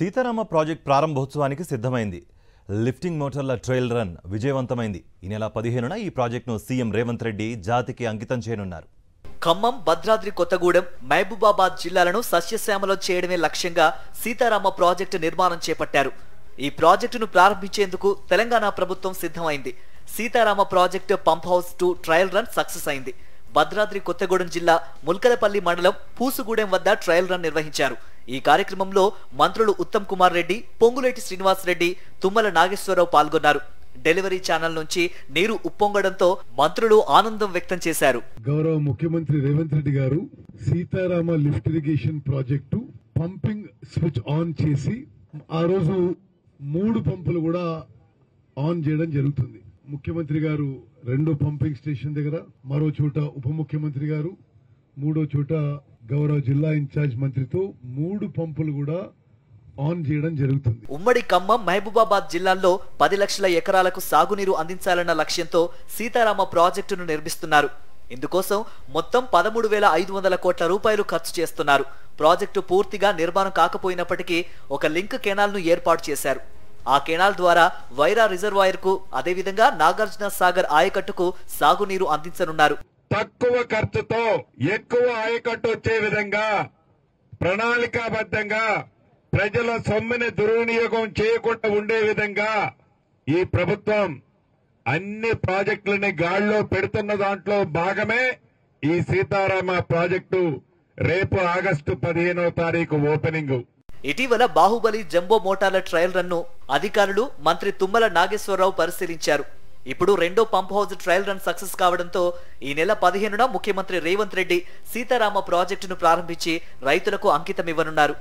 Sitarama project ప్రారంభోత్సవానికి సిద్ధమైంది. Lifting మోటార్ల trial run విజయవంతమైంది. ఈ నెల 15న ఈ ప్రాజెక్టును సీఎం రేవంత్ రెడ్డి జాతికి అంకితం చేయనున్నారు. ఖమ్మం, భద్రాద్రి కొత్తగూడెం, మహబూబాబాద్ జిల్లాలను సస్యశ్యామలం చేయడమే లక్ష్యంగా సీతారామ ప్రాజెక్టు నిర్మాణం చేపట్టారు. ఈ ప్రాజెక్టును ప్రారంభించేందుకు తెలంగాణ ప్రభుత్వం సిద్ధమైంది. Sitarama project pump house 2 trial run success అయింది. భద్రాద్రి కొత్తగూడెం జిల్లా ముల్కలపల్లి మండలం పూసుగూడెం వద్ద ట్రయల్ రన్ నిర్వహించారు. ఈ కార్యక్రమంలో మంత్రులు ఉత్తమ్ కుమార్ రెడ్డి, పొంగులేటి శ్రీనివాస్ రెడ్డి, తుమ్మల నాగేశ్వరరావు పాల్గొన్నారు. డెలివరీ ఛానల్ నుంచి నీరు ఉప్పొంగడంతో మంత్రులు ఆనందం వ్యక్తం చేశారు. గౌరవ ముఖ్యమంత్రి రేవంత్ రెడ్డి గారు Sitarama lift irrigation project pumping switch on చేసి ఆ రోజు 3 పంపులు కూడా ఆన్ చేయడం జరుగుతుంది. ముఖ్యమంత్రి గారు 2 పంపింగ్ స్టేషన్ దగ్గర, మరో చోట ఉప ముఖ్యమంత్రి గారు, 3వ చోట గౌరవ జిల్లా ఇన్ఛార్జ్ మంత్రితో 3 పంపులు కూడా ఆన్ చేయడం జరుగుతుంది. ఉమ్మడి ఖమ్మం, మహబూబాబాద్ జిల్లాల్లో 10 లక్షల ఎకరాలకు సాగునీరు అందించాలన్న లక్ష్యంతో సీతారామ ప్రాజెక్టును నిర్మిస్తున్నారు. ఇందుకోసం మొత్తం 13,500 కోట్ల రూపాయలు ఖర్చు చేస్తున్నారు. ప్రాజెక్టు పూర్తిగా నిర్మాణం కాకపోయినప్పటికీ ఒక లింక్ కెనాల్ ను ఏర్పాటు చేశారు. ఆ కెనాల్ ద్వారా వైరా రిజర్వాయర్ కు, అదేవిధంగా నాగార్జున సాగర్ ఆయకట్టుకు సాగునీరు అందించనున్నారు. తక్కువ ఖర్చుతో ఎక్కువ ఆయకట్టు వచ్చే విధంగా ప్రణాళికాబద్ధంగా ప్రజల సొమ్ముని దుర్వినియోగం చేయకుండా ఉండే విధంగా ఈ ప్రభుత్వం అన్ని ప్రాజెక్టులని గాడిలో పెడుతున్న దాంట్లో భాగమే ఈ సీతారామ ప్రాజెక్టు. రేపు ఆగస్టు 15వ తారీఖు ఓపెనింగ్. ఇటీవల బాహుబలి జంబో మోటార్ల ట్రయల్ రన్ ను అధికారులు, మంత్రి తుమ్మల నాగేశ్వరరావు పరిశీలించారు. ఇప్పుడు 2వ pump house trial run success కావడంతో ఈ నెల 15న ముఖ్యమంత్రి రేవంత్ రెడ్డి సీతారామ ప్రాజెక్టును ప్రారంభించి రైతులకు అంకితం ఇవ్వనున్నారు.